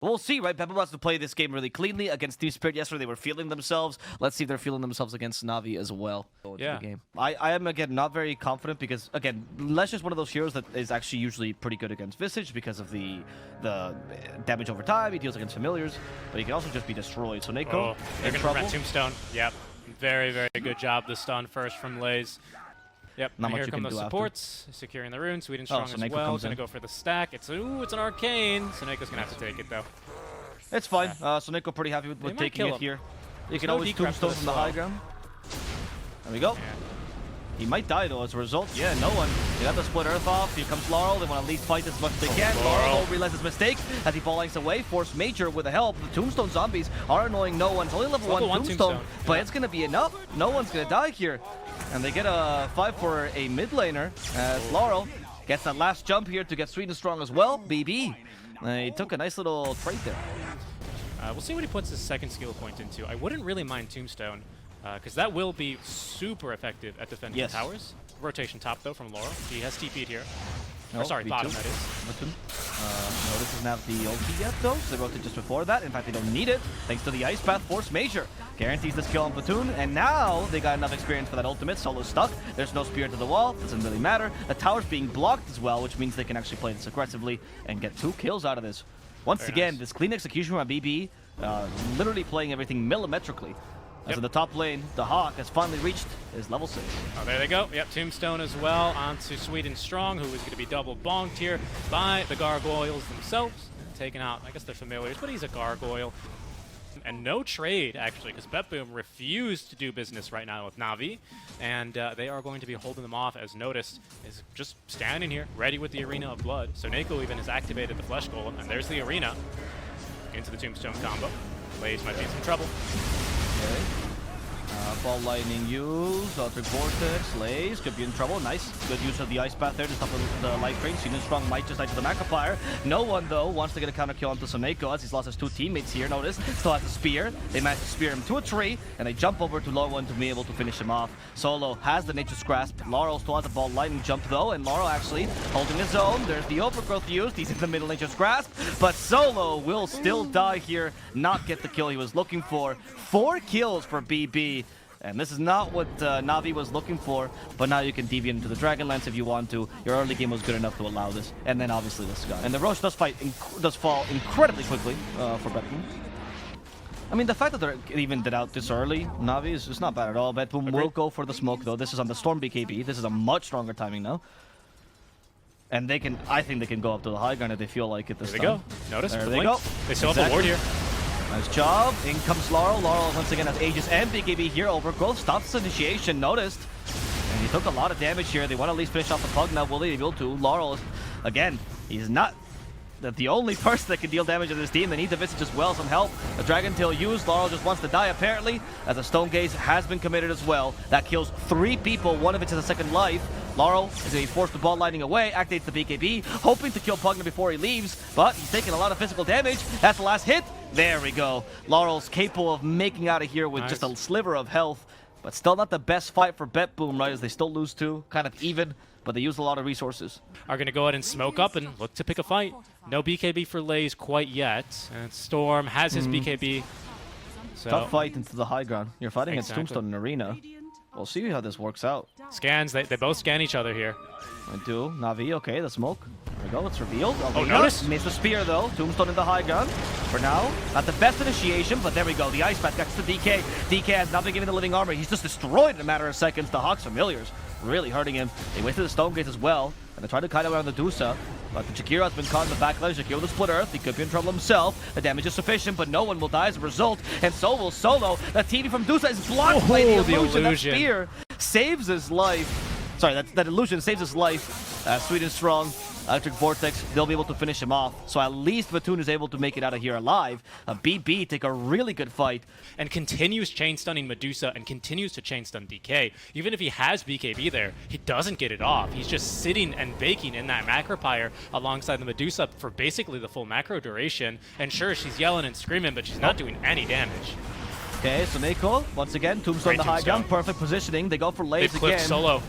We'll see, right? BetBoom wants to play this game really cleanly against Team Spirit. Yesterday, they were feeling themselves. Let's see if they're feeling themselves against Navi as well. Yeah. The game. I am, again, not very confident because, again, Lesh is one of those heroes that is actually usually pretty good against Visage because of the damage over time. He deals against familiars, but he can also just be destroyed. So Neko, they're going to prevent Tombstone. Yep. Very, very good job. The stun first from Lays. Yep, not much here you come can the do supports, securing the rune. Sweetenstrong so as Neko well. comes Gonna in. go for the stack. It's an arcane. So Neko's gonna have to take it though. It's fine. So Neko pretty happy with taking it here. You can always Tombstone from the high ground. There we go. Yeah. He might die though as a result. Yeah, no one. They got the split earth off. Here comes Laurel. They want to at least fight as much as they can. Laurel won't realize his mistake as he ball lines away. Force Major with the help. The Tombstone zombies are annoying no one. It's only level 1 Tombstone, but it's going to be enough. No one's going to die here. And they get a 5 for a mid laner as Laurel gets that last jump here to get Sweetenstrong as well. BB. He took a nice little trade there. We'll see what he puts his second skill point into. I wouldn't really mind Tombstone, because that will be super effective at defending the towers. Rotation top, though, from Laurel. He has TP'd here. No, or sorry, bottom, that is. Notice doesn't have the ulti yet, though, so they rotate just before that. In fact, they don't need it, thanks to the Ice Path Force Major. Guarantees this kill on Platoon, and now they got enough experience for that ultimate. Solo stuck. There's no spear to the wall. Doesn't really matter. The tower's being blocked as well, which means they can actually play this aggressively and get 2 kills out of this. Once again, this clean execution from BB, literally playing everything millimetrically. As in the top lane, the Hawk has finally reached his level 6. Oh, there they go. Yep, Tombstone as well onto Sweetenstrong, who is going to be double bonked here by the Gargoyles themselves. Taking out, I guess they're familiars, but he's a Gargoyle. And no trade, actually, because BetBoom refused to do business right now with Navi. And they are going to be holding them off, as noticed, is just standing here, ready with the Arena of Blood. So Neko even has activated the Flesh Golem, and there's the Arena into the Tombstone combo. Lays might be in some trouble. Okay. Ball lightning use, Electric Vortex, Lays, could be in trouble. Nice, good use of the Ice Path there to stop the life drain. Sweetenstrong might just die to the Macroplier. No one, though, wants to get a counter kill onto Soneko as he's lost his 2 teammates here. Notice, still has a spear. They manage to spear him to a tree, and they jump over to Laurel to be able to finish him off. Solo has the Nature's Grasp. Laurel still has the ball lightning jump, though, and Laurel actually holding his own. There's the overgrowth used. He's in the middle Nature's Grasp, but Solo will still die here, not get the kill he was looking for. 4 kills for BB. And this is not what Navi was looking for, but now you can deviate into the Dragonlance if you want to. Your early game was good enough to allow this, and then obviously this guy. And the Roche does fall incredibly quickly for BetBoom. I mean, the fact that they're even did out this early, Navi, is just not bad at all. BetBoom will go for the smoke, though. This is on the Storm BKB. This is a much stronger timing now. And they can, I think they can go up to the high ground if they feel like it this time. There they go. Notice, there they go. They still have a ward here. Nice job. In comes Laurel. Laurel once again has Aegis and BKB here. Overgrowth stops the initiation. Noticed. And he took a lot of damage here. They want to at least finish off the Pug now. Will they be able to? Laurel, again, he's not the only person that can deal damage to this team. They need the Visage as well, some help. The Dragon Tail used. Laurel just wants to die apparently, as a Stone Gaze has been committed as well. That kills 3 people. One of it is a second life. Laurel is going to be forced to ball lightning away, activates the BKB, hoping to kill Pugna before he leaves, but he's taking a lot of physical damage. That's the last hit. There we go. Laurel's capable of making out of here with just a sliver of health, but still not the best fight for BetBoom, right, as they still lose 2, kind of even, but they use a lot of resources. Are going to go ahead and smoke up and look to pick a fight. No BKB for Lays quite yet, and Storm has his BKB. So tough fight into the high ground. You're fighting against Tombstone in Arena. We'll see how this works out. Scans, they both scan each other here. I do. Navi, okay, the smoke. There we go, it's revealed. Oh, notice? Missed the spear, though. Tombstone in the high ground. For now, not the best initiation, but there we go. The Ice Path gets to DK. DK has not been given the living armor. He's just destroyed in a matter of seconds. The Hawk's familiars really hurting him. They wasted the Stone Gates as well, and they tried to kite around the Dusa. But the Shakira has been caught in the backline. Shakira with the Split Earth. He could be in trouble himself. The damage is sufficient, but no one will die as a result. And so will Solo. The TV from Dusa is blocked by the illusion. That spear saves his life. Sorry, that illusion saves his life. Sweetenstrong, Electric Vortex, they'll be able to finish him off. So at least Platoon is able to make it out of here alive. BB take a really good fight. And continues chain stunning Medusa and continues to chain stun DK. Even if he has BKB there, he doesn't get it off. He's just sitting and baking in that Macropire alongside the Medusa for basically the full macro duration. And sure, she's yelling and screaming, but she's not doing any damage. Okay, so Neko, once again, Tombstone the high ground, perfect positioning. They go for Lays again. Solo.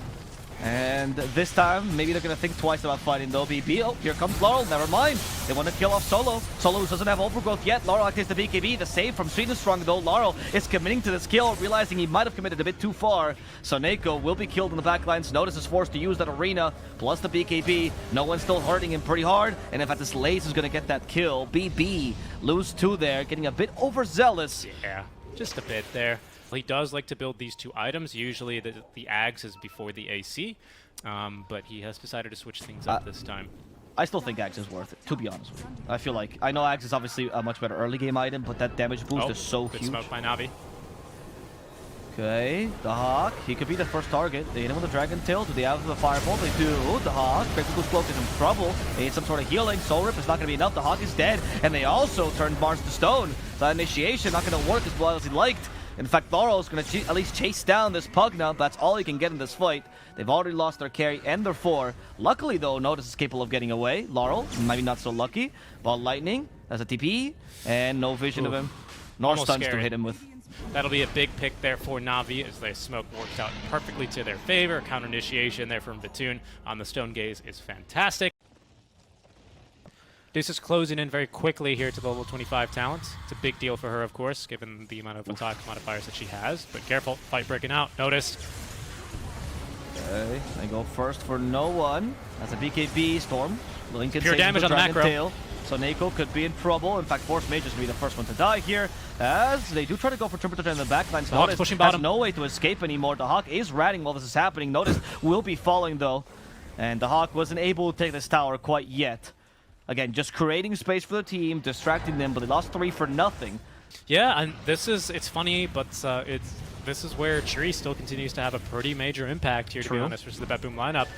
And this time, maybe they're going to think twice about fighting though. BB, oh, here comes Laurel, never mind. They want to kill off Solo. Solo doesn't have overgrowth yet. Laurel activates the BKB. The save from Seeknstrike though. Laurel is committing to this kill, realizing he might have committed a bit too far. So Neko will be killed in the backlines. Notice is forced to use that arena, plus the BKB. No one's still hurting him pretty hard. And in fact, this Laze is going to get that kill. BB lose 2 there, getting a bit overzealous. Yeah, just a bit there. He does like to build these 2 items. Usually the Ags is before the AC, but he has decided to switch things up this time. I still think Ags is worth it, to be honest with you. I feel like, I know Ags is obviously a much better early game item, but that damage boost is so good huge. Smoke by Navi. Okay, the Hawk, he could be the first target. They hit him with the Dragon Tail. Do they have the Fireball? They do. The Hawk, Critical Cloak is in trouble. They need some sort of healing. Soul Rip is not going to be enough. The Hawk is dead, and they also turned Mars to stone. So that initiation not going to work as well as he liked. In fact, Laurel is going to at least chase down this Pugna. That's all he can get in this fight. They've already lost their carry and their 4. Luckily, though, Notice is capable of getting away. Laurel, maybe not so lucky. Ball Lightning, that's a TP, and no vision of him. Nor stuns to hit him with. That'll be a big pick there for Navi as their smoke works out perfectly to their favor. Counter initiation there from Batoon on the Stone Gaze is fantastic. Deuce is closing in very quickly here to the level 25 talents. It's a big deal for her, of course, given the amount of attack modifiers that she has. But careful, fight breaking out. Noticed. Okay, they go first for no one. That's a BKB Storm. Lincoln pure damage on the macro. Tail. So Neko could be in trouble. In fact, Force Mage is going to be the first one to die here, as they do try to go for Triple in the backline. So Hawk's pushing bottom. Has no way to escape anymore. The Hawk is ratting while this is happening. Notice will be falling though, and the Hawk wasn't able to take this tower quite yet. Again, just creating space for the team, distracting them, but they lost 3 for nothing. Yeah, and it's funny, but this is where Tree still continues to have a pretty major impact here, to be honest, versus the BetBoom lineup.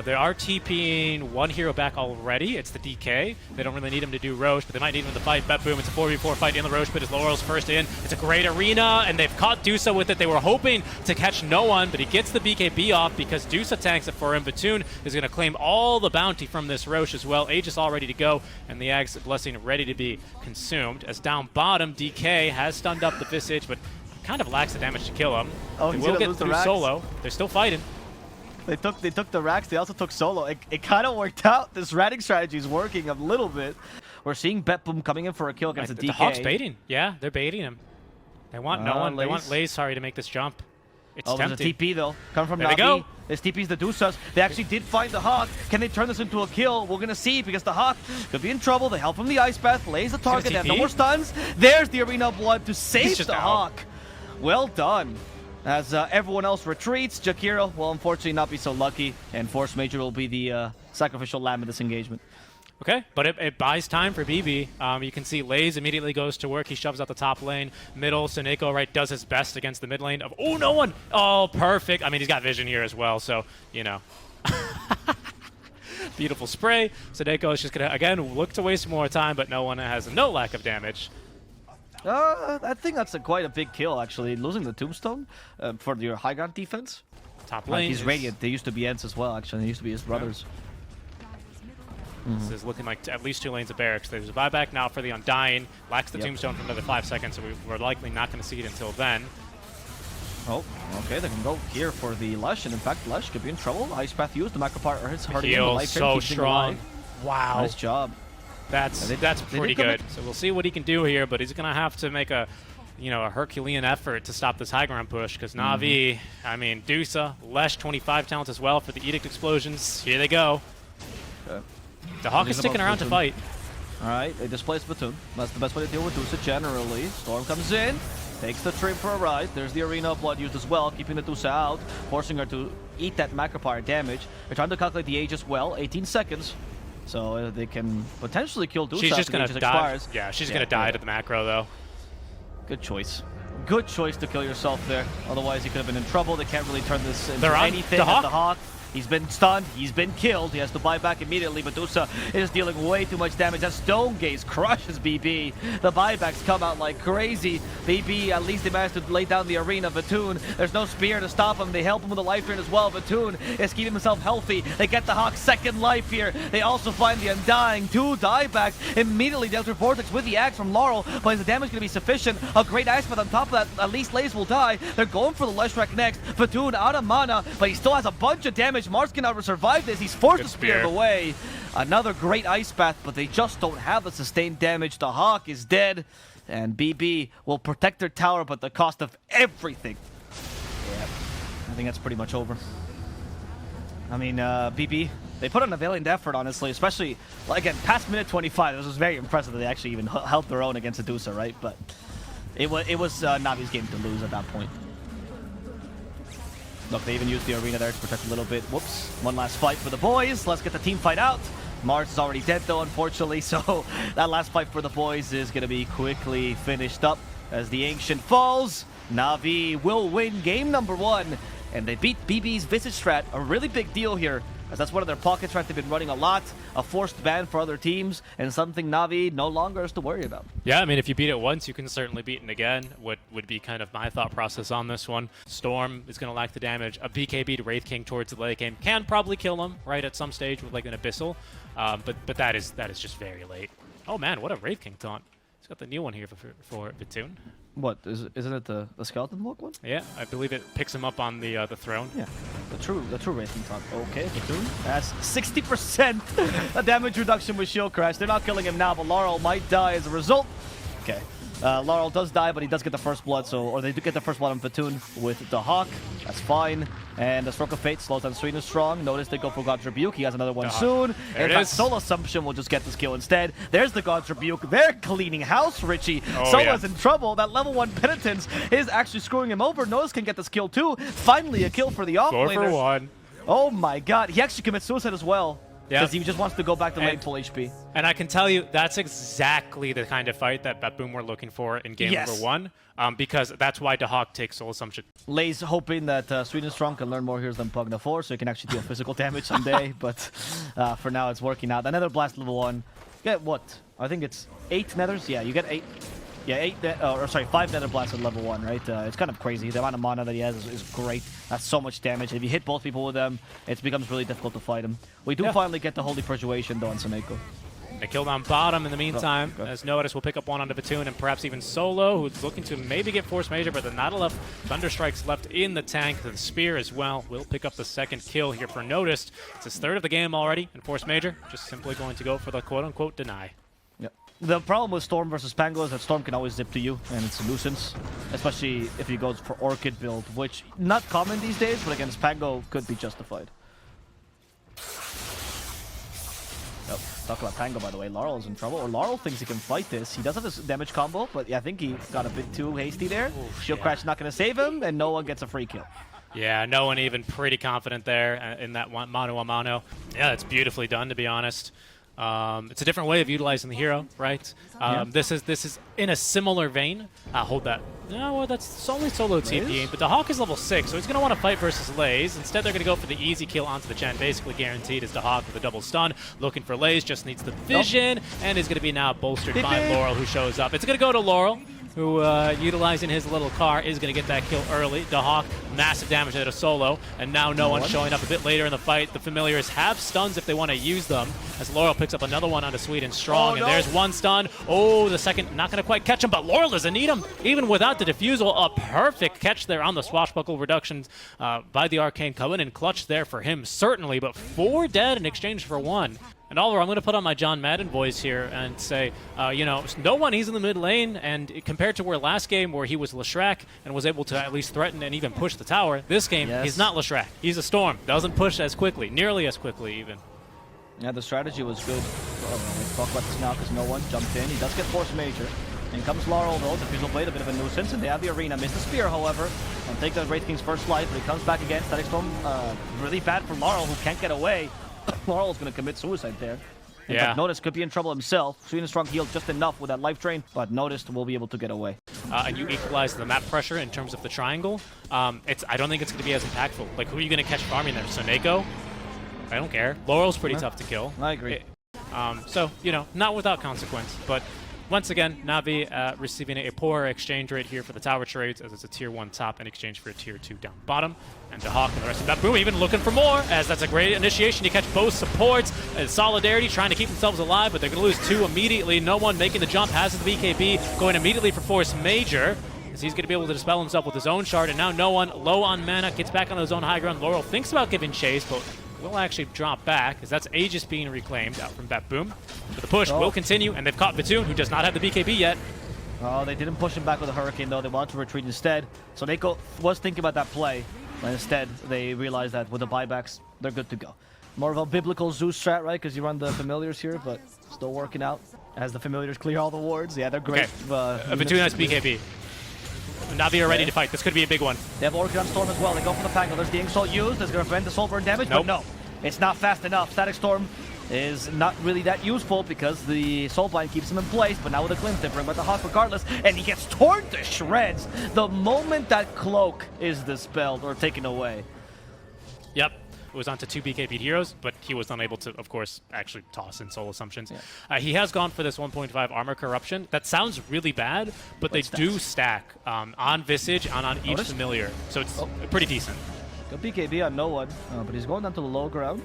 They are TPing 1 hero back already. It's the DK. They don't really need him to do Roche, but they might need him to fight BetBoom. It's a 4v4 fight in the Roche pit as Laurel's first in. It's a great arena, and they've caught Dusa with it. They were hoping to catch no one, but he gets the BKB off because Dusa tanks it for him. Batoon is going to claim all the bounty from this Roche as well. Aegis all ready to go, and the Ag's Blessing ready to be consumed. As down bottom, DK has stunned up the Visage, but kind of lacks the damage to kill him. Oh, they will get through Solo. They're still fighting. They took the racks. They also took Solo. It kind of worked out. This ratting strategy is working a little bit. We're seeing BetBoom coming in for a kill against the DK. The Hawk's baiting. Yeah, they're baiting him. They want no one. Laze. They want Laze, sorry, to make this jump. It's tempting. There's a TP though. Come from there Navi. They go. This TP's the Dusas. They actually did find the Hawk. Can they turn this into a kill? We're gonna see, because the Hawk could be in trouble. They help from the Ice Path. Laze the target. They have no more stuns. There's the Arena of Blood to save the Hawk. Well done. As everyone else retreats, Jakiro will unfortunately not be so lucky, and Force Major will be the sacrificial lamb in this engagement. Okay, but it buys time for BB. You can see Laze immediately goes to work. He shoves out the top lane. Middle, Soneko, right, does his best against the mid lane of, oh, no one! Oh, perfect. I mean, he's got vision here as well, so, you know. Beautiful spray. Soneko is just going to, again, look to waste more time, but no one has no lack of damage. I think that's quite a big kill, actually. Losing the Tombstone for your high ground defense. Top lane. He's Radiant. They used to be Ents as well, actually. They used to be his brothers. This is looking like at least 2 lanes of barracks. There's a buyback now for the Undying. Lacks the Tombstone for another 5 seconds, so we're likely not going to see it until then. Oh, okay, they can go here for the Lush, and in fact, Lush could be in trouble. Ice Path used, the Macropar hurts hurting him. The life so strong. Wow. Nice job. That's pretty good. So we'll see what he can do here, but he's going to have to make a Herculean effort to stop this high ground push, because Navi, I mean, Dusa, Lesh 25 talents as well for the Edict Explosions. Here they go. Okay. The Hawk is sticking around to fight. Alright, they displace Batoon. That's the best way to deal with Dusa generally. Storm comes in, takes the trip for a ride. There's the Arena of Blood used as well, keeping the Dusa out, forcing her to eat that Macropar damage. They're trying to calculate the age as well, 18 seconds. So they can potentially kill Dusa. She's just going to die. Expires. Yeah, she's going to die to the macro, though. Good choice. Good choice to kill yourself there. Otherwise, he could have been in trouble. They can't really turn this into anything. The Hawk. He's been stunned. He's been killed. He has to buy back immediately. But Dusa is dealing way too much damage. That Stone Gaze crushes BB. The buybacks come out like crazy. BB, at least they managed to lay down the arena. Batoon, there's no spear to stop him. They help him with a life drain as well. Batoon is keeping himself healthy. They get the Hawk's second life here. They also find the Undying. 2 diebacks immediately dealt with Vortex with the axe from Laurel. But is the damage going to be sufficient? A great ice, but on top of that, at least Laze will die. They're going for the Leshrac next. Batoon out of mana, but he still has a bunch of damage. damage. Mars cannot survive this. He's forced to spear spear. away. Another great ice path, but they just don't have the sustained damage. The Hawk is dead, and BB will protect their tower, but the cost of everything. Yeah, I think that's pretty much over. I mean, BB, they put in a valiant effort, honestly, especially, like, again, past minute 25. This was very impressive that they actually even held their own against Adusa, right? But it was Navi's game to lose at that point. Look, they even used the arena there to protect a little bit. Whoops. One last fight for the boys. Let's get the team fight out. Mars is already dead, though, unfortunately, so that last fight for the boys is going to be quickly finished up as the Ancient falls. Navi will win game number 1, and they beat BB's Visage strat. A really big deal here, as that's one of their pocket strats they've been running a lot, a forced ban for other teams, and something Navi no longer has to worry about. Yeah, I mean, if you beat it once, you can certainly beat it again. What would be kind of my thought process on this one. Storm is going to lack the damage. A BKB to Wraith King towards the late game can probably kill him, right, at some stage with like an Abyssal. But that is just very late. Oh man, what a Wraith King taunt. He's got the new one here for Bitoon. What, isn't it the skeleton walk one? Yeah, I believe it picks him up on the throne. Yeah, the true racing taunt. Okay, Bitoon. That's 60% a damage reduction with Shield Crash. They're not killing him now, but Laurel might die as a result. Okay. Laurel does die, but he does get the first blood, or they do get the first blood on Bitoon with the Hawk. That's fine. And the Stroke of Fate slows down Seeknstrike. Notice they go for God's Rebuke. He has another one soon. There In fact, Soul Assumption will just get this kill instead. There's the God's Rebuke. They're cleaning house, Richie. Solo's in trouble. That level 1 Penitence is actually screwing him over. Notice can get this kill too. Finally, a kill for the offlaner. 4 for 1. Oh my god. He actually commits suicide as well. Yeah. Because he just wants to go back to lane full HP. And I can tell you, that's exactly the kind of fight that Boom were looking for in game number 1. Because that's why Dahawk takes Soul Assumption. Lay's hoping that Seeknstrike can learn more heroes than Pugna 4, so he can actually deal physical damage someday. But for now, it's working out. Another Blast level 1. You get what? I think it's 8 nethers? Yeah, you get 8. Yeah, 5 nether blasts at level 1, right? It's kind of crazy. The amount of mana that he has is great. That's so much damage. If you hit both people with them, it becomes really difficult to fight him. We do finally get the Holy Persuasion, though, on Soneko. They killed on bottom in the meantime, as Notice will pick up one onto Bitoon and perhaps even Solo, who's looking to maybe get Force Major, but there's not enough Thunderstrikes left in the tank. The Spear as well will pick up the second kill here for Noticed. It's his 3rd of the game already, and Force Major just simply going to go for the quote-unquote deny. The problem with Storm versus Pango is that Storm can always zip to you, and it's a nuisance. Especially if he goes for Orchid build, which not common these days, but against Pango could be justified. Talk about Pango, by the way. Laurel is in trouble, or Laurel thinks he can fight this. He does have this damage combo, but yeah, I think he got a bit too hasty there. Shield Crash not going to save him, and no one gets a free kill. Yeah, no one even pretty confident there in that one mano-a-mano. Yeah, it's beautifully done, to be honest. It's a different way of utilizing the hero, right? This is in a similar vein. Hold that. No, well, that's only solo TPing, but the Hawk is level 6, so he's going to want to fight versus Lays. Instead, they're going to go for the easy kill onto the Chen. Basically guaranteed is the Hawk with a double stun. Looking for Lays, just needs the vision, and is going to be now bolstered by Laurel, who shows up. It's going to go to Laurel, who, utilizing his little car, is going to get that kill early. The Hawk, massive damage at a solo, and now no one showing up a bit later in the fight. The Familiars have stuns if they want to use them, as Laurel picks up another one onto Seeknstrike, and there's one stun. Oh, the second not going to quite catch him, but Laurel doesn't need him. Even without the defusal, a perfect catch there on the swashbuckle reductions by the Arcane Covenant. Clutch there for him, certainly, but 4 dead in exchange for 1. And Oliver, I'm going to put on my John Madden voice here and say, you know, no one, he's in the mid lane, and compared to where last game where he was Leshrac and was able to at least threaten and even push the tower, this game, he's not Leshrac. He's a Storm. Doesn't push as quickly, nearly as quickly even. Yeah, the strategy was good. Let's talk about this now because no one jumped in. He does get Force Major. In comes Laurel, though. The Defusal Blade, a bit of a nuisance, and they have the arena. Missed the Spear, however, and take the Wraith King's first life, but he comes back again. Static Storm, really bad for Laurel, who can't get away. Laurel's going to commit suicide there. But Notice could be in trouble himself. Seeknstrike healed just enough with that life drain, but Notice will be able to get away. And you equalize the map pressure in terms of the triangle. I don't think it's going to be as impactful. Like, who are you going to catch farming there? Soneko? I don't care. Laurel's pretty tough to kill. I agree. So, you know, not without consequence. But once again, Navi receiving a poor exchange rate here for the tower trades, as it's a tier 1 top in exchange for a tier 2 down bottom. And the Hawk and the rest of that boom even looking for more, as that's a great initiation. You catch both supports and Solidarity trying to keep themselves alive, but they're going to lose 2 immediately. No one making the jump, has the BKB, going immediately for Force Major. as he's going to be able to dispel himself with his own shard, and now no one low on mana gets back on his own high ground. Laurel thinks about giving chase, but will actually drop back as that's Aegis being reclaimed out from that boom. But the push will continue, and they've caught Vitoon, who does not have the BKB yet. Oh, they didn't push him back with a Hurricane, though. They wanted to retreat instead. So Neko was thinking about that play, but instead they realized that with the buybacks, they're good to go. More of a biblical Zeus strat, right? Because you run the familiars here, but still working out as the familiars clear all the wards. Yeah, they're great. Okay. Vitoon has BKB. Navi are ready to fight. This could be a big one. They have Orchid on Storm as well. They go for the Pango. There's the Insult used. That's going to prevent the Soul Burn damage, but no. It's not fast enough. Static Storm is not really that useful because the Soulblind keeps him in place, but now with a Glimpse, they bring back the Hawk regardless, and he gets torn to shreds the moment that Cloak is dispelled or taken away. Yep. It was onto 2 BKB heroes, but he was unable to, of course, actually toss in Soul Assumptions. Yeah. He has gone for this 1.5 Armor Corruption. That sounds really bad, but they do stack on Visage and on each familiar, so it's pretty decent. Good BKB on no one, but he's going down to the low ground.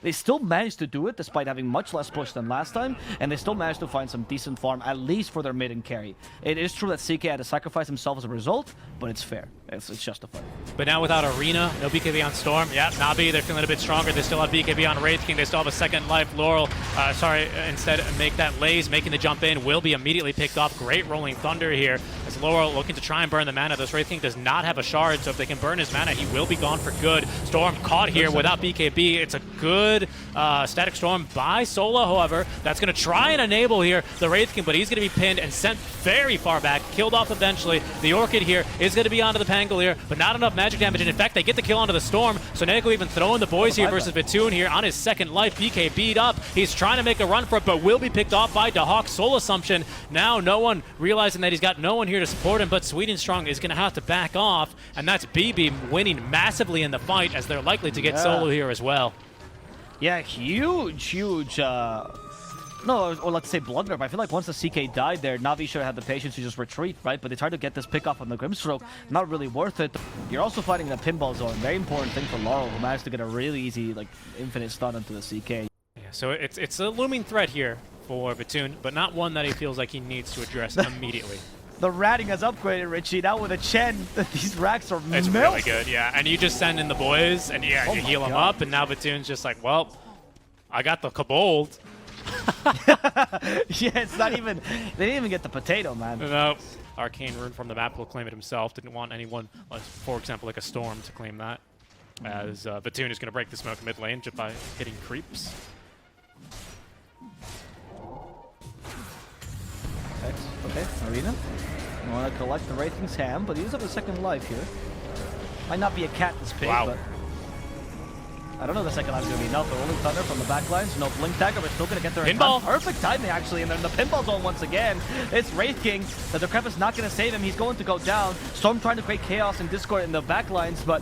They still managed to do it despite having much less push than last time, and they still managed to find some decent farm, at least for their mid and carry. It is true that CK had to sacrifice himself as a result, but it's fair. It's justified. But now without Arena, no BKB on Storm. Yeah, Navi, they're feeling a bit stronger. They still have BKB on Wraith King. They still have a second life. Laurel, instead make that Laze, making the jump in, will be immediately picked off. Great Rolling Thunder here as Laurel looking to try and burn the mana. This Wraith King does not have a shard, so if they can burn his mana, he will be gone for good. Storm caught here without BKB. It's a good Static Storm by Solo, however. That's going to try and enable here the Wraith King, but he's going to be pinned and sent very far back, killed off eventually. The Orchid here is going to be onto the Pangolier, but not enough magic damage, and in fact, they get the kill onto the Storm, so Neko even throwing the boys here versus Vitoon here on his second life. BK beat up. He's trying to make a run for it, but will be picked off by Dahawk. Soul Assumption. Now no one realizing that he's got no one here to support him, but Seeknstrike is going to have to back off, and that's BB winning massively in the fight as they're likely to get Solo here as well. Yeah, huge, no, or let's say blunder, but I feel like once the CK died there, Navi should have had the patience to just retreat, right? But they tried to get this pick off on the Grimstroke, not really worth it. You're also fighting in the pinball zone, very important thing for Laurel, who managed to get a really easy, like, infinite stun into the CK. Yeah, so it's a looming threat here for Vitoon, but not one that he feels like he needs to address immediately. The ratting has upgraded, Richie. Now with a Chen, these racks are It's really good, yeah. And you just send in the boys, and you heal them up, and now Vitoon's just like, well, I got the Kobold. Yeah, it's not even... They didn't even get the potato, man. No. Arcane Rune from the map will claim it himself. Didn't want anyone, for example, like a Storm to claim that. As Vitoon is going to break the smoke mid lane just by hitting creeps. Okay, Arena. I want to collect the Wraith King's ham, but he does have a second life here. Might not be a cat this big, but... I don't know if the second life is going to be enough. The Rolling Thunder from the backlines. No Blink Dagger, but still going to get there in time. Perfect timing, actually, and they're in the pinball zone once again. It's Wraith King. The Decrepit's not going to save him. He's going to go down. Storm trying to create chaos and discord in the backlines, but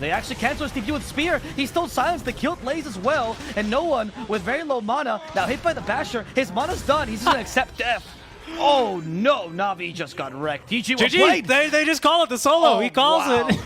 they actually cancel his TP with Spear. He's still silenced. They killed Laze as well, and no one with very low mana. Now hit by the Basher. His mana's done. He's just going to accept death. Oh no, Navi just got wrecked. GG, they just call it the Solo. He calls it.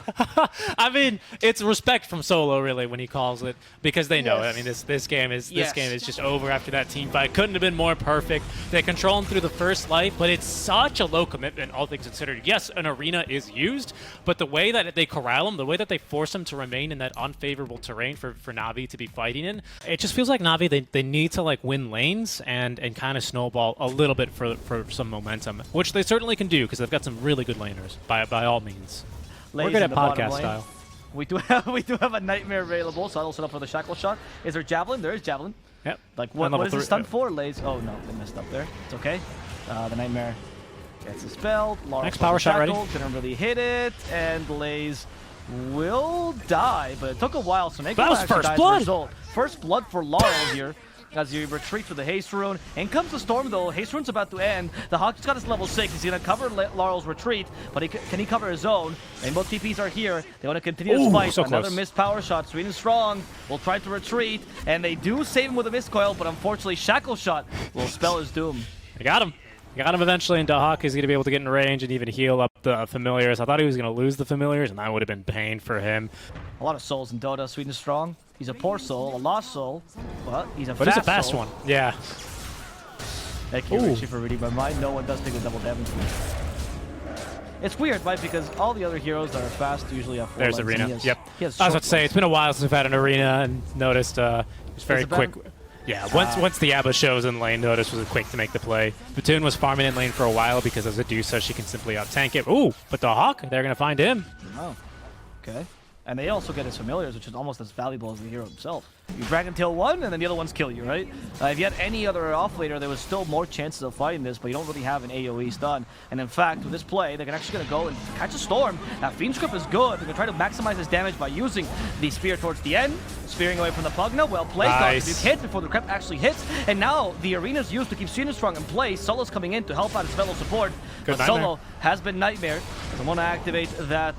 I mean, it's respect from Solo really when he calls it, because they know it. I mean, this game is just over after that team fight. Couldn't have been more perfect. They control him through the first life, but it's such a low commitment, all things considered. Yes, an arena is used, but the way that they corral him, the way that they force him to remain in that unfavorable terrain for Navi to be fighting in, it just feels like Navi they need to like win lanes and kind of snowball a little bit for some momentum, which they certainly can do because they've got some really good laners by all means. We're good at podcast style. We do have a Nightmare available, so I'll set up for the Shackle Shot. Is there Javelin? There is Javelin. Yep. Like what is it stun for? Laze. Oh no, they messed up there. It's okay. The Nightmare gets dispelled. Next power shot ready. Didn't really hit it, and Laze will die, but it took a while. So that was first blood. First blood for Laurel here. As you retreat for the Haste Rune. In comes the Storm, though. Haste Rune's about to end. The Hawk just got his level 6. He's going to cover Laurel's retreat, but can he cover his own? Rainbow TPs are here. They want to continue this fight. So Another close. missed power shot. Seeknstrike will try to retreat, and they do save him with a mist coil, but unfortunately, Shackle Shot will spell his doom. They got him. Got him eventually, and Dahawk is going to be able to get in range and even heal up the Familiars. I thought he was going to lose the Familiars, and that would have been pain for him. A lot of souls in Dota. Seeknstrike. He's a poor soul, a lost soul, but he's a fast soul. one. Yeah. Thank you, Richie, for reading my mind. No one does take the double damage. It's weird, right? Because all the other heroes that are fast usually have 4 There's lanes, and Arena. he has- Yep. he has I was short about to say, lanes. it's been a while since we've had an Arena, and noticed it's very Is it better? quick. Yeah, once the Avo shows in lane, Notice was quick to make the play. Platoon was farming in lane for a while because as a Medusa, she can simply out-tank it. Ooh, but the Hawk, they're going to find him. Oh, okay. And they also get his familiars, which is almost as valuable as the hero himself. You Dragon Tail one, and then the other ones kill you, right? If you had any other off-laner, there was still more chances of fighting this, but you don't really have an AoE stun. And in fact, with this play, they're actually going to go and catch a Storm. That Fiend Script is good. They're going to try to maximize his damage by using the Spear towards the end, spearing away from the Pugna. Well played. Nice. You hit before the Crep actually hits. And now the Arena's used to keep Seeknstrike in place. Solo's coming in to help out his fellow support. Good But Nightmare. Solo has been Nightmare. Doesn't want to activate that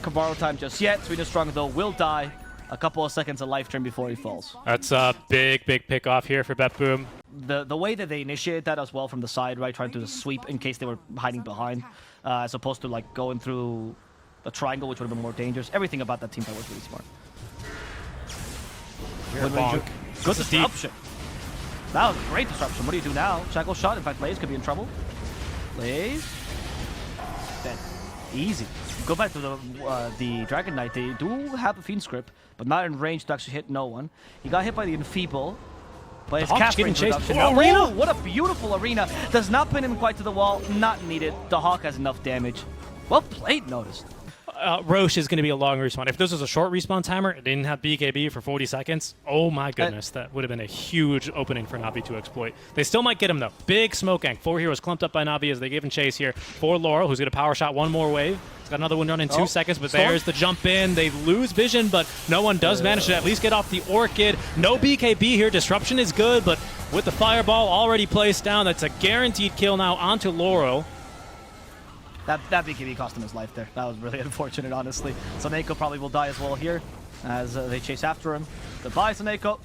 Kabaro time just yet. Seeknstrike, though, will die a couple of seconds of life turn before he falls. That's a big pick off here for Bet Boom. The way that they initiated that as well from the side, right, trying to sweep in case they were hiding behind, as opposed to like going through a triangle, which would have been more dangerous. Everything about that team that was really smart. Bonk. Good disruption. That was a great disruption. What do you do now? Shackle shot. In fact, Lays could be in trouble. Lays. Dead. Easy. Go back to the Dragon Knight. They do have a Fiend Script, but not in range to actually hit no one. He got hit by the Enfeeble. But his Hawk's cast getting range chased. reduction. Oh, Arena! What a beautiful Arena. Does not pin him quite to the wall. Not needed. The Hawk has enough damage. Well played, Noticed. Roche is going to be a long respawn. If this was a short respawn timer, it didn't have BKB for 40 seconds, oh my goodness, that would have been a huge opening for Navi to exploit. They still might get him, though. Big smoke gank. 4 heroes clumped up by Navi as they give him chase here for Laurel, who's going to power shot one more wave. He's got another one done in 2 seconds, but Storm. there's the jump in. They lose vision, but no one does manage to at least get off the Orchid. No BKB here. Disruption is good, but with the Fireball already placed down, that's a guaranteed kill now onto Laurel. That BKB cost him his life there. That was really unfortunate, honestly. Soneko probably will die as well here as they chase after him. Goodbye, Soneko.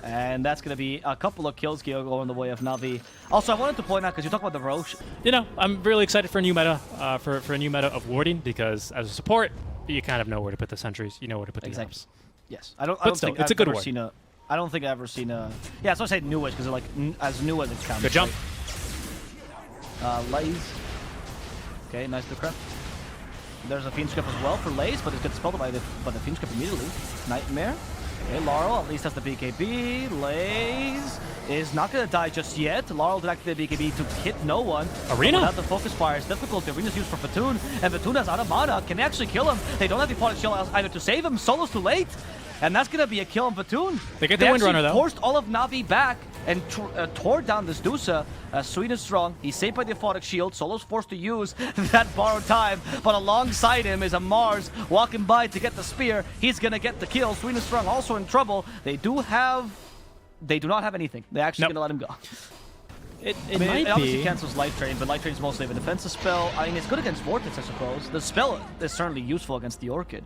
And that's going to be a couple of kills going the way of Navi. Also, I wanted to point out, because you talk about the Roche. You know, I'm really excited for a new meta, for a new meta of warding, because as a support, you kind of know where to put the sentries. You know where to put the ops. Yes. I don't still, think it's a I've good ever ward. seen a... I don't think I've ever seen a... Yeah, so I say newish, because they're like as new as it counts. Good jump. Lays. Okay, nice to crap. There's a Fiend Script as well for Lays, but it gets spelled by the Fiend Script immediately. Nightmare. Okay, Laurel at least has the BKB. Lays is not going to die just yet. Laurel did activate the BKB to hit no one. Arena? Without the focus fire, it's difficult. The Arena's used for Platoon, and Platoon has out of mana. Can they actually kill him? They don't have the Product Shield either to save him. Solo's too late. And that's going to be a kill on Platoon. They get the Windrunner, actually though. Forced all of Navi back and tore down this Dusa. Seeknstrike. He's saved by the Aphotic Shield. Solo's forced to use that borrowed time, but alongside him is a Mars walking by to get the spear. He's going to get the kill. Seeknstrike also in trouble. They do not have anything. They're actually going to let him go. It I mean, might it obviously be. cancels Life Drain, but Life Drain is mostly a defensive spell. I mean, it's good against Vortex, I suppose. The spell is certainly useful against the Orchid.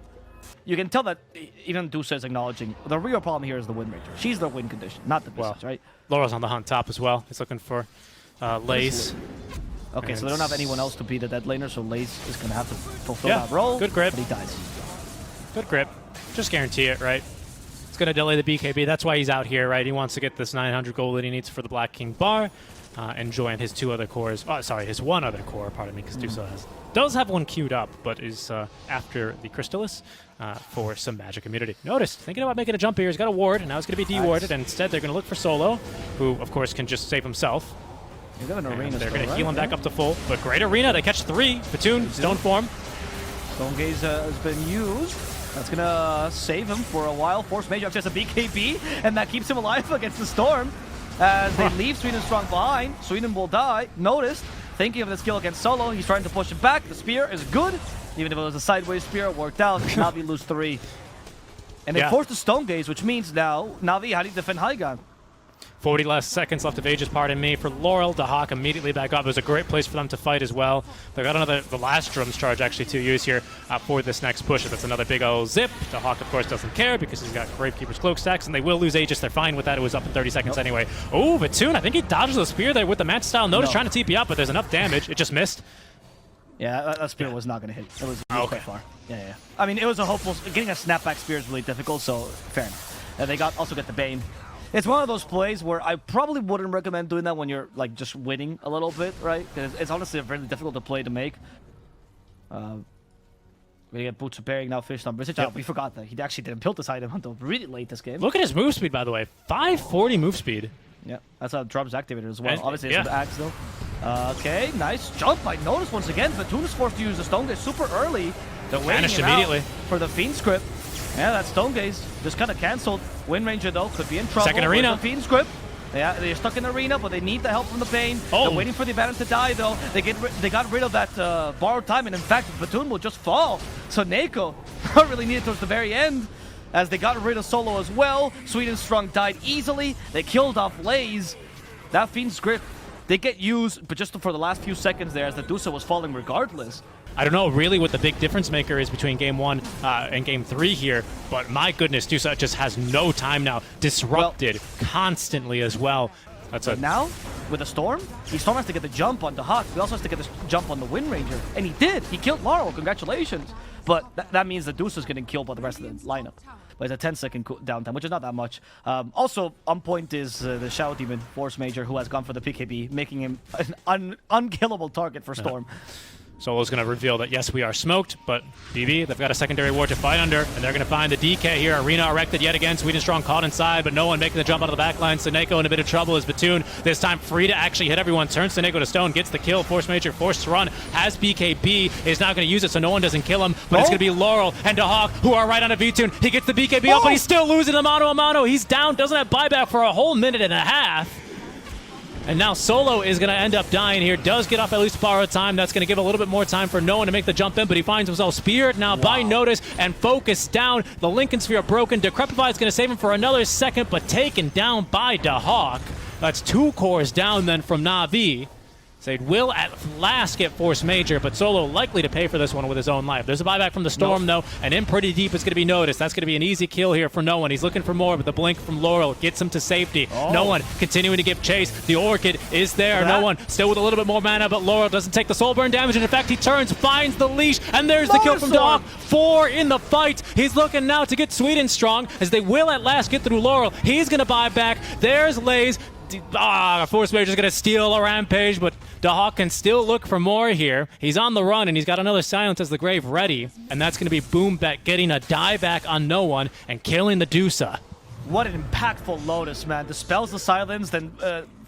You can tell that even Dusa is acknowledging the real problem here is the Wind Ranger. She's the win condition, not the business, right? Laurel's on the hunt top as well. He's looking for Lace. Okay, so they don't have anyone else to be the dead laner, so Lace is going to have to fulfill Yeah, that role. good grip. But he dies. Good grip. Just guarantee it, right? It's going to delay the BKB. That's why he's out here, right? He wants to get this 900 gold that he needs for the Black King bar and join his 2 other cores. Oh, sorry, his 1 other core, pardon me, because Dusa does have 1 queued up, but is after the Crystallis for some magic immunity. Notice, thinking about making a jump here. He's got a ward, and now it's going to be dewarded, and instead they're going to look for Solo, who, of course, can just save himself. You got an And arena they're still, going to right? heal him back up to full. But great arena. They catch 3. Platoon, stone form. Stone Gaze has been used. That's going to save him for a while. Force Mage actually has a BKB, and that keeps him alive against the Storm. As they leave Seeknstrike behind, Sweden will die. Noticed, thinking of the skill against Solo, he's trying to push it back. The spear is good. Even if it was a sideways spear, it worked out. Navi lose 3. And they forced the Stone Gaze, which means now, Navi, how do you defend High Ground? 40 less seconds left of Aegis, pardon me, for Laurel. The Hawk immediately back up. It was a great place for them to fight as well. They got the last drums charge actually to use here for this next push. That's another big old zip. The Hawk, of course, doesn't care because he's got Gravekeeper's Cloak stacks, and they will lose Aegis. They're fine with that. It was up in 30 seconds anyway. Oh, Vatoon, I think he dodges the spear there with the match style. Notice trying to TP up, but there's enough damage. It just missed. Yeah, that spear was not going to hit. It was quite far. Yeah. I mean, it was a hopeful... Getting a snapback spear is really difficult, so fair enough. They also get the Bane. It's one of those plays where I probably wouldn't recommend doing that when you're like just winning a little bit, right? Because it's honestly a very difficult to play to make. We get boots repairing now. Fish on British. Yep. We forgot that he actually didn't build this item until really late this game. Look at his move speed, by the way. 540 move speed. Yeah, that's how Drum's activated as well. And, Obviously, yeah. it's with Axe though. Okay, nice jump. I noticed once again, Platoon is forced to use the Stone Gaze super early. They're waiting Vanished him immediately. out for the Fiend script. Yeah, that Stone Gaze just kind of cancelled. Wind Ranger though could be in trouble. Second arena. With the Fiend script. Yeah, they're stuck in the arena, but they need the help from the Bane. Oh. They're waiting for the Abaddon to die though. They got rid of that borrowed time, and in fact, Platoon will just fall. So Neko really needed towards the very end, as they got rid of Solo as well. Seeknstrike died easily. They killed off Laze. That Fiend's grip, they get used, but just for the last few seconds there, as the Dusa was falling regardless. I don't know really what the big difference maker is between Game 1 and Game 3 here, but my goodness, Dusa just has no time now. Disrupted constantly as well. That's But now, with the Storm, Storm has to get the jump on the Hawk. He also has to get the jump on the Wind Ranger. And he did. He killed Laurel. Congratulations. But that means the Deuce is getting killed by the rest of the lineup. But it's a 10-second downtime, which is not that much. Also, on point is the Shadow Demon, Force Major, who has gone for the PKB, making him an unkillable target for Storm. Solo's going to reveal that, yes, we are smoked, but BB, they've got a secondary ward to fight under, and they're going to find the DK here. Arena erected yet again. Seeknstrike caught inside, but no one making the jump out of the backline. Seneko in a bit of trouble as Batoon, this time free to actually hit everyone. Turns Seneko to stone, gets the kill. Force Major forced to run, has BKB, is not going to use it, so no one doesn't kill him, but it's going to be Laurel and Dahawk, who are right on a V-Tune. He gets the BKB up, but he's still losing the mano a mano. He's down, doesn't have buyback for a whole minute and a half. And now Solo is going to end up dying here. Does get off at least borrowed time. That's going to give a little bit more time for no one to make the jump in, but he finds himself speared now by Notice and focused down. The Lincoln Sphere broken. Decrepify is going to save him for another second, but taken down by Dahawk. That's 2 cores down then from Na'Vi. They will at last get Force Major, but Solo likely to pay for this one with his own life. There's a buyback from the Storm, though, and in pretty deep is going to be Noticed. That's going to be an easy kill here for no one. He's looking for more, but the blink from Laurel gets him to safety. No one continuing to give chase. The Orchid is there. No one still with a little bit more mana, but Laurel doesn't take the soul burn damage, and in fact, he turns, finds the leash, and there's the kill from Dahawk. 4 in the fight. He's looking now to get Seeknstrike, as they will at last get through Laurel. He's going to buy back. There's Laze. Force Major is going to steal a rampage, but Dahawk can still look for more here. He's on the run, and he's got another Silence as the Grave ready, and that's going to be Boombet getting a dieback on no one and killing the Dusa. What an impactful Lotus, man. Dispels the Silence, then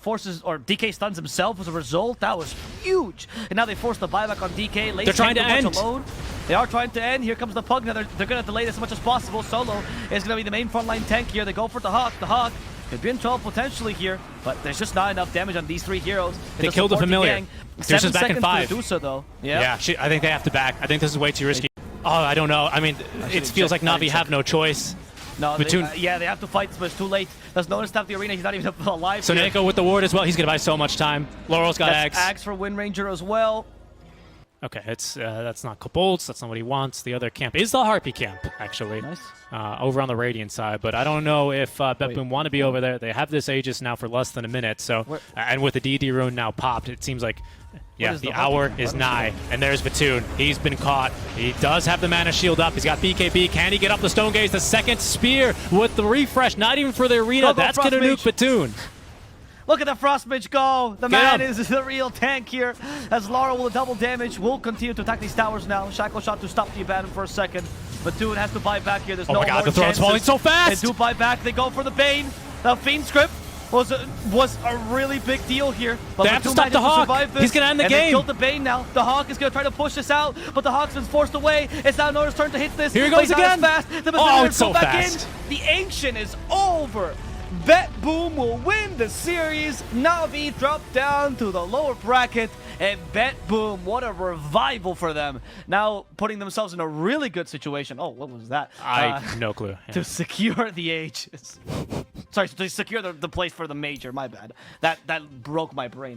forces, or DK stuns himself as a result. That was huge. And now they force the buyback on DK. They're trying to end. Alone. They are trying to end. Here comes the Pug. Now they're going to delay this as much as possible. Solo is going to be the main frontline tank here. They go for the Hawk. The Hawk could be in trouble potentially here, but there's just not enough damage on these 3 heroes. They killed the Familiar. Dusa's back in 5. Dusa, though. Yeah, I think they have to back. I think this is way too risky. Oh, I don't know. I mean, it feels like Na'Vi have no choice. No, they have to fight, but it's too late. There's Notice to have the arena. He's not even alive. So Neko with the ward as well. He's going to buy so much time. Laurel's got Axe. Axe for Wind Ranger as well. Okay, it's that's not Kobolds. That's not what he wants. The other camp is the Harpy camp, actually. Nice. Over on the Radiant side, but I don't know if BetBoom want to be over there. They have this Aegis now for less than a minute, so and with the DD rune now popped, it seems like the hour is nigh. And there's Batoon. He's been caught. He does have the mana shield up. He's got BKB. Can he get up the Stone Gaze? The second spear with the refresh, not even for the arena. That's going to nuke Batoon. Look at the Frost Mage go! The man is the real tank here, as Laurel with double damage will continue to attack these towers now. Shackle shot to stop the Abaddon for a second. Batoon has to buy back here. There's no more chances. The throne's falling so fast! They do buy back. They go for the Bane. The Fiend script was a really big deal here. But they have to stop the Hawk. He's going to end the game. They killed the Bane now. The Hawk is going to try to push this out, but the Hawk's been forced away. It's now Notice's turn to hit this. Here he goes again. Fast. The It's so fast. The Ancient is over. BetBoom will win the series. Na'Vi drop down to the lower bracket, and BetBoom, what a revival for them. Now putting themselves in a really good situation. Oh, what was that? I have no clue. Yeah. To secure the Aegis. Sorry, to secure the place for the Major. My bad. That broke my brain there.